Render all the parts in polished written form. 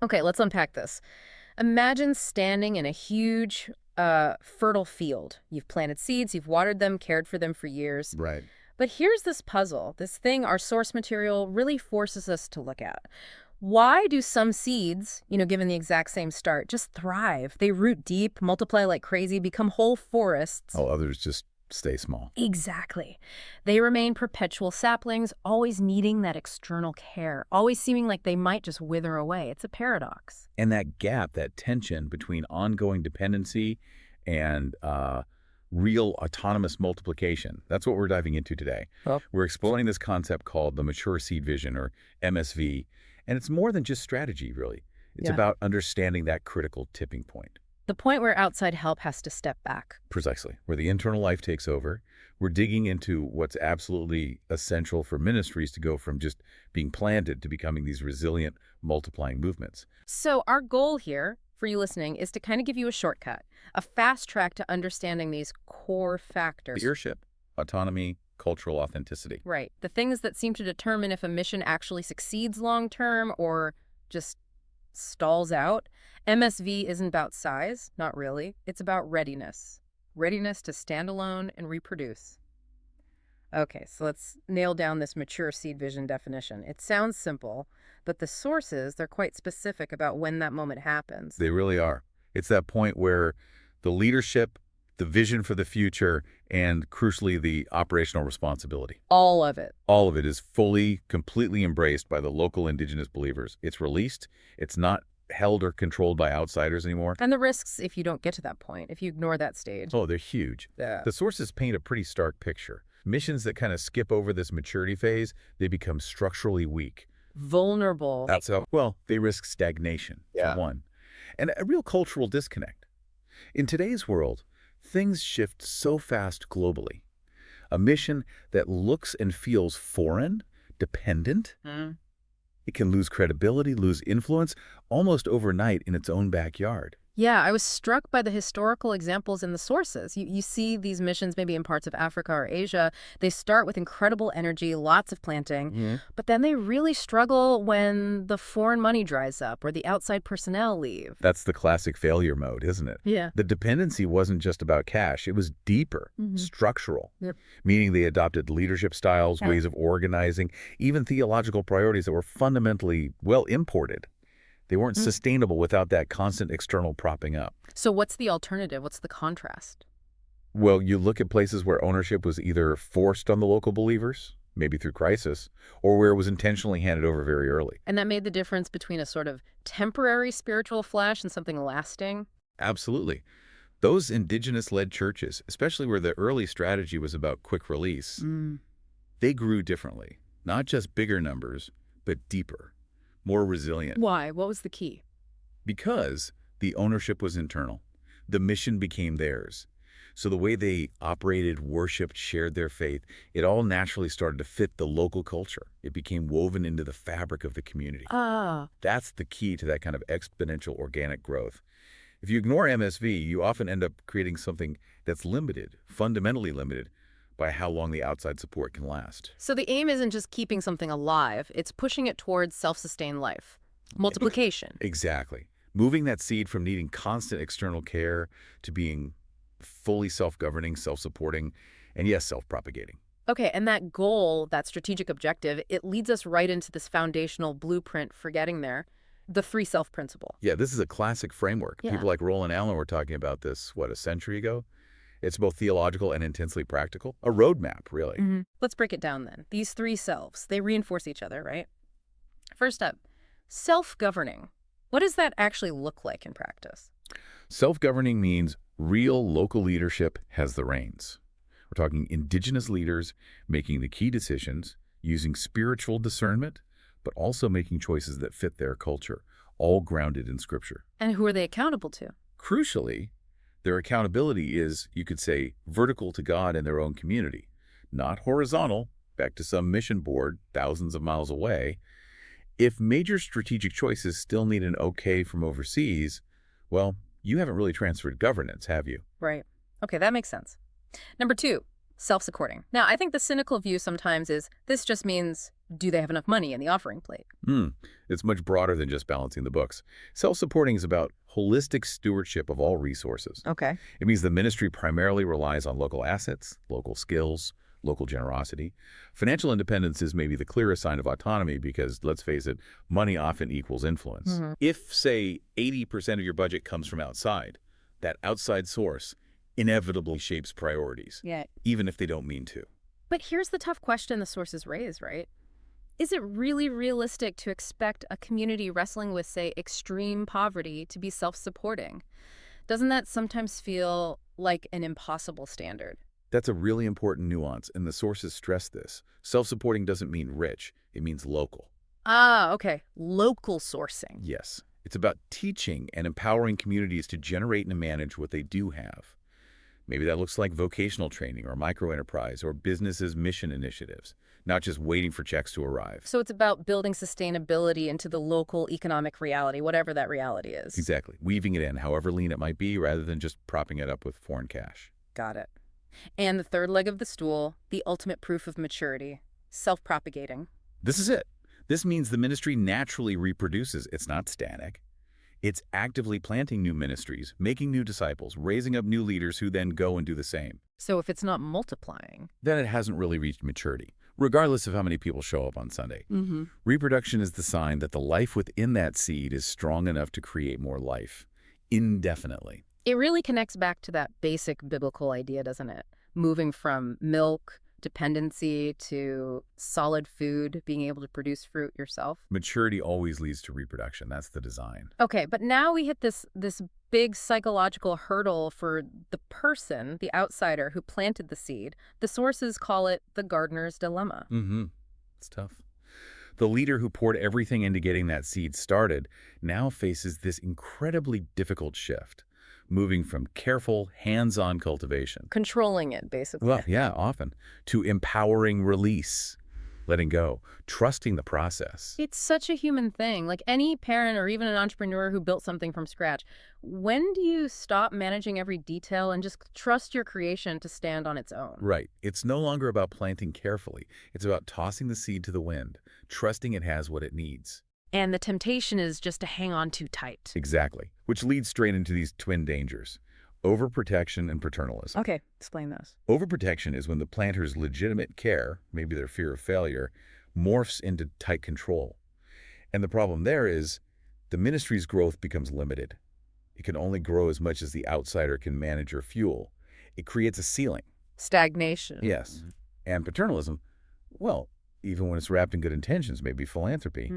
Okay, let's unpack this. Imagine standing in a huge, fertile field. You've planted seeds, you've watered them, cared for them for years. Right. But here's this puzzle, this thing our source material really forces us to look at. Why do some seeds, given the exact same start, just thrive? They root deep, multiply like crazy, become whole forests. Oh, others just stay small. Exactly. They remain perpetual saplings, always needing that external care, always seeming like they might just wither away. It's a paradox. And that gap, that tension between ongoing dependency and real autonomous multiplication, that's what we're diving into today. Well, We're exploring this concept called the mature seed vision, or MSV, and it's more than just strategy, really. It's yeah. about understanding that critical tipping point. The point where outside help has to step back. Precisely. Where the internal life takes over, we're digging into what's absolutely essential for ministries to go from just being planted to becoming these resilient, multiplying movements. So, our goal here for you listening is to kind of give you a shortcut, a fast track to understanding these core factors. Leadership, autonomy, cultural authenticity. Right. The things that seem to determine if a mission actually succeeds long term or just stalls out. MSV isn't about size, not really. It's about readiness. Readiness to stand alone and reproduce. Okay, so let's nail down this mature seed vision definition. It sounds simple, but the sources, they're quite specific about when that moment happens. They really are. It's that point where the leadership, the vision for the future, and crucially, the operational responsibility. All of it. All of it is fully, completely embraced by the local indigenous believers. It's released. It's not held or controlled by outsiders anymore. And the risks if you don't get to that point, if you ignore that stage. Oh, they're huge. Yeah. The sources paint a pretty stark picture. Missions that kind of skip over this maturity phase, they become structurally weak. Vulnerable. That's how, well, they risk stagnation, Yeah. for one, and a real cultural disconnect. In today's world, things shift so fast globally. A mission that looks and feels foreign, dependent, it can lose credibility, lose influence, almost overnight in its own backyard. Yeah, I was struck by the historical examples in the sources. You see these missions maybe in parts of Africa or Asia. They start with incredible energy, lots of planting, but then they really struggle when the foreign money dries up or the outside personnel leave. That's the classic failure mode, isn't it? Yeah. The dependency wasn't just about cash. It was deeper, structural, Yep. meaning they adopted leadership styles, ways of organizing, even theological priorities that were fundamentally, well, imported. They weren't sustainable without that constant external propping up. So what's the alternative? What's the contrast? Well, you look at places where ownership was either forced on the local believers, maybe through crisis, or where it was intentionally handed over very early. And that made the difference between a sort of temporary spiritual flash and something lasting? Absolutely. Those indigenous-led churches, especially where the early strategy was about quick release, they grew differently. Not just bigger numbers, but deeper, more resilient. Why? What was the key? Because the ownership was internal. The mission became theirs. So the way they operated, worshiped, shared their faith, it all naturally started to fit the local culture. It became woven into the fabric of the community. Ah. That's the key to that kind of exponential organic growth. If you ignore MSV, you often end up creating something that's limited, fundamentally limited, by how long the outside support can last. So the aim isn't just keeping something alive, it's pushing it towards self-sustained life. Multiplication. Exactly. Moving that seed from needing constant external care to being fully self-governing, self-supporting, and yes, self-propagating. Okay, and that goal, that strategic objective, it leads us right into this foundational blueprint for getting there, the 3-self principle. Yeah, this is a classic framework. Yeah. People like Roland Allen were talking about this, what, a century ago? It's both theological and intensely practical. A roadmap, really. Let's break it down then. These 3 selves, they reinforce each other, right? First up, self-governing. What does that actually look like in practice? Self-governing means real local leadership has the reins. We're talking indigenous leaders making the key decisions, using spiritual discernment, but also making choices that fit their culture, all grounded in Scripture. And who are they accountable to? Crucially, their accountability is, you could say, vertical to God and their own community, not horizontal, back to some mission board thousands of miles away. If major strategic choices still need an okay from overseas, well, you haven't really transferred governance, have you? Right. Okay, that makes sense. Number 2, self-supporting. Now, I think the cynical view sometimes is this just means do they have enough money in the offering plate? Hmm. It's much broader than just balancing the books. Self-supporting is about holistic stewardship of all resources. Okay. It means the ministry primarily relies on local assets, local skills, local generosity. Financial independence is maybe the clearest sign of autonomy because, let's face it, money often equals influence. Mhm. If, say, 80% of your budget comes from outside, that outside source inevitably shapes priorities, Yeah. even if they don't mean to. But here's the tough question the sources raise, right? Is it really realistic to expect a community wrestling with, say, extreme poverty to be self-supporting? Doesn't that sometimes feel like an impossible standard? That's a really important nuance, and the sources stress this. Self-supporting doesn't mean rich, it means local. Ah, okay. Local sourcing. Yes, it's about teaching and empowering communities to generate and manage what they do have. Maybe that looks like vocational training or microenterprise or businesses' mission initiatives, not just waiting for checks to arrive. So it's about building sustainability into the local economic reality, whatever that reality is. Exactly. Weaving it in, however lean it might be, rather than just propping it up with foreign cash. Got it. And the third leg of the stool, the ultimate proof of maturity, self-propagating. This is it. This means the ministry naturally reproduces. It's not static. It's actively planting new ministries, making new disciples, raising up new leaders who then go and do the same. So if it's not multiplying. Then it hasn't really reached maturity, regardless of how many people show up on Sunday. Mm-hmm. Reproduction is the sign that the life within that seed is strong enough to create more life, indefinitely. It really connects back to that basic biblical idea, doesn't it? Moving from milk, dependency, to solid food, being able to produce fruit yourself. Maturity always leads to reproduction. That's the design. Okay, but now we hit this big psychological hurdle for the person, the outsider who planted the seed. The sources call it the gardener's dilemma. Mm-hmm. It's tough. The leader who poured everything into getting that seed started now faces this incredibly difficult shift, moving from careful, hands-on cultivation. Controlling it, basically. Well, yeah, often. To empowering release, letting go, trusting the process. It's such a human thing. Like any parent or even an entrepreneur who built something from scratch, when do you stop managing every detail and just trust your creation to stand on its own? Right. It's no longer about planting carefully. It's about tossing the seed to the wind, trusting it has what it needs. And the temptation is just to hang on too tight. Exactly. Which leads straight into these twin dangers: overprotection and paternalism. Okay, explain those. Overprotection is when the planter's legitimate care, maybe their fear of failure, morphs into tight control. And the problem there is the ministry's growth becomes limited. It can only grow as much as the outsider can manage or fuel. It creates a ceiling. Stagnation. Yes. And paternalism, well, even when it's wrapped in good intentions, maybe philanthropy,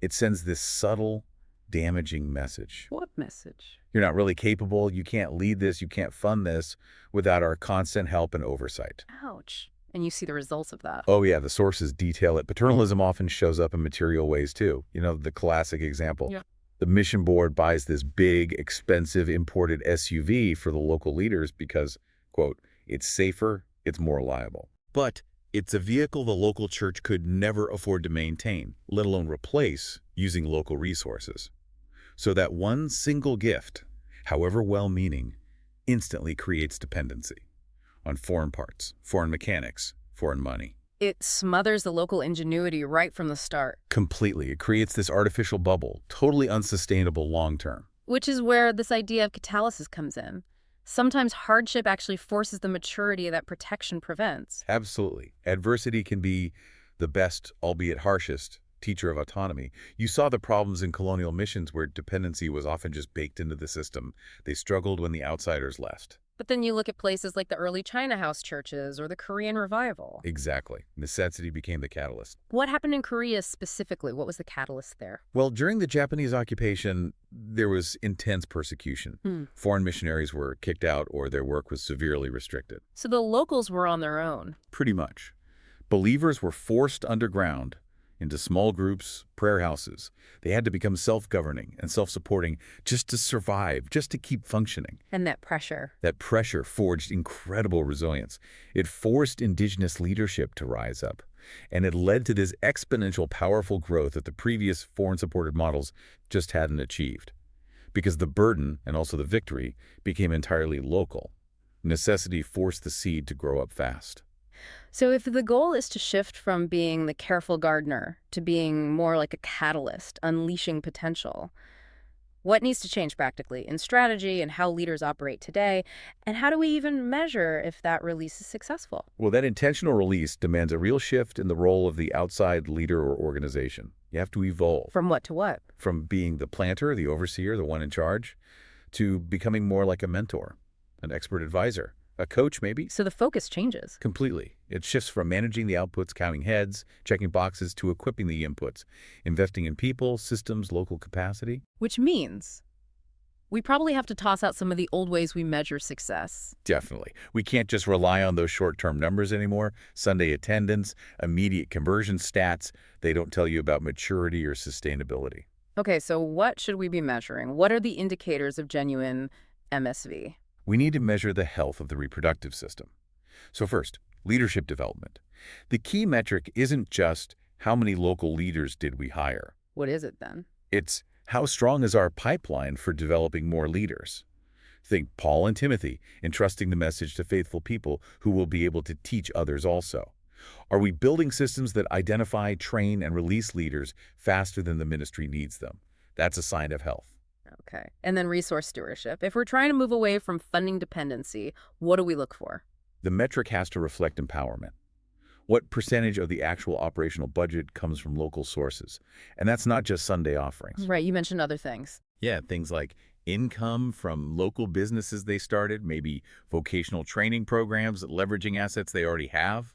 it sends this subtle, damaging message. What message? You're not really capable, you can't lead this, you can't fund this without our constant help and oversight. Ouch. And you see the results of that. Oh yeah, the sources detail it. Paternalism often shows up in material ways too. You know, the classic example. Yeah. The mission board buys this big, expensive imported SUV for the local leaders because, quote, it's safer, it's more reliable. But it's a vehicle the local church could never afford to maintain, let alone replace, using local resources. So that one single gift, however well-meaning, instantly creates dependency on foreign parts, foreign mechanics, foreign money. It smothers the local ingenuity right from the start. Completely. It creates this artificial bubble, totally unsustainable long-term. Which is where this idea of catalysis comes in. Sometimes hardship actually forces the maturity that protection prevents. Absolutely. Adversity can be the best, albeit harshest, teacher of autonomy. You saw the problems in colonial missions where dependency was often just baked into the system. They struggled when the outsiders left. But then you look at places like the early China house churches or the Korean revival. Exactly. Necessity became the catalyst. What happened in Korea specifically? What was the catalyst there? Well, during the Japanese occupation, there was intense persecution. Foreign missionaries were kicked out or their work was severely restricted. So the locals were on their own. Pretty much. Believers were forced underground into small groups, prayer houses. They had to become self-governing and self-supporting just to survive, just to keep functioning. And that pressure. That pressure forged incredible resilience. It forced indigenous leadership to rise up. And it led to this exponential, powerful growth that the previous foreign-supported models just hadn't achieved. Because the burden, and also the victory, became entirely local. Necessity forced the seed to grow up fast. So if the goal is to shift from being the careful gardener to being more like a catalyst, unleashing potential, what needs to change practically in strategy and how leaders operate today? And how do we even measure if that release is successful? Well, that intentional release demands a real shift in the role of the outside leader or organization. You have to evolve From what to what? from being the planter, the overseer, the one in charge, to becoming more like a mentor, an expert advisor, a coach maybe. So the focus changes. Completely. It shifts from managing the outputs, counting heads, checking boxes, to equipping the inputs, investing in people, systems, local capacity. Which means we probably have to toss out some of the old ways we measure success. Definitely. We can't just rely on those short-term numbers anymore. Sunday attendance, immediate conversion stats, they don't tell you about maturity or sustainability. Okay, so what should we be measuring? What are the indicators of genuine MSV? We need to measure the health of the reproductive system. So first, leadership development. The key metric isn't just how many local leaders did we hire. What is it then? It's how strong is our pipeline for developing more leaders. Think Paul and Timothy, entrusting the message to faithful people who will be able to teach others also. Are we building systems that identify, train, and release leaders faster than the ministry needs them? That's a sign of health. Okay. And then resource stewardship. If we're trying to move away from funding dependency, what do we look for? The metric has to reflect empowerment. What percentage of the actual operational budget comes from local sources? And that's not just Sunday offerings. Right, you mentioned other things. Yeah, things like income from local businesses they started, maybe vocational training programs, leveraging assets they already have.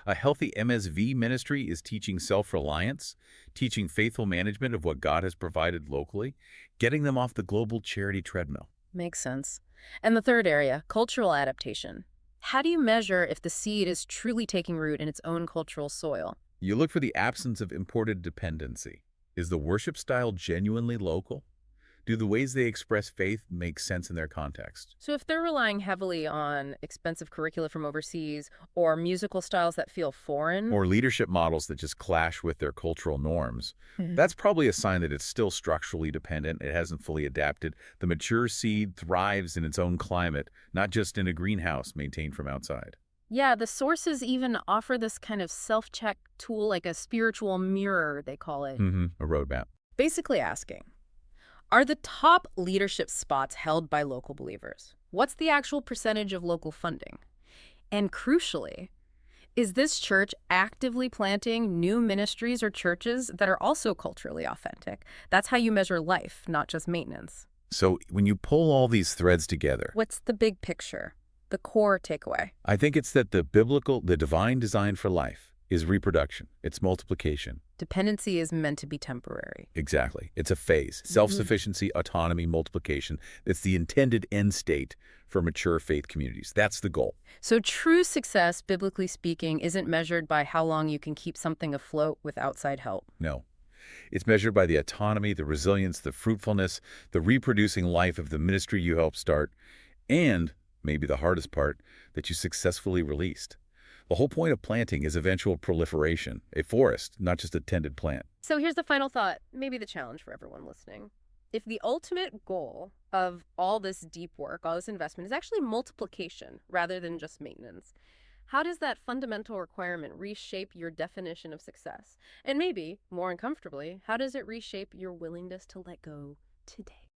A healthy MSV ministry is teaching self-reliance, teaching faithful management of what God has provided locally, getting them off the global charity treadmill. Makes sense. And the third area, cultural adaptation. How do you measure if the seed is truly taking root in its own cultural soil? You look for the absence of imported dependency. Is the worship style genuinely local? Do the ways they express faith make sense in their context? So if they're relying heavily on expensive curricula from overseas or musical styles that feel foreign, Or leadership models that just clash with their cultural norms, Mhm. that's probably a sign that it's still structurally dependent. It hasn't fully adapted. The mature seed thrives in its own climate, not just in a greenhouse maintained from outside. yeah, the sources even offer this kind of self-check tool, like a spiritual mirror, they call it. A roadmap. Basically asking, are the top leadership spots held by local believers? What's the actual percentage of local funding? And crucially, is this church actively planting new ministries or churches that are also culturally authentic? That's how you measure life, not just maintenance. So when you pull all these threads together, What's the big picture? The core takeaway? I think it's that the divine design for life is reproduction. It's multiplication. Dependency is meant to be temporary. Exactly. It's a phase. Self-sufficiency, autonomy, multiplication. It's the intended end state for mature faith communities. That's the goal. So true success, biblically speaking, isn't measured by how long you can keep something afloat with outside help. No. It's measured by the autonomy, the resilience, the fruitfulness, the reproducing life of the ministry you helped start, and, maybe the hardest part, that you successfully released. The whole point of planting is eventual proliferation, a forest, not just a tended plant. So here's the final thought, maybe the challenge for everyone listening. If the ultimate goal of all this deep work, all this investment, is actually multiplication rather than just maintenance, how does that fundamental requirement reshape your definition of success? And maybe, more uncomfortably, how does it reshape your willingness to let go today?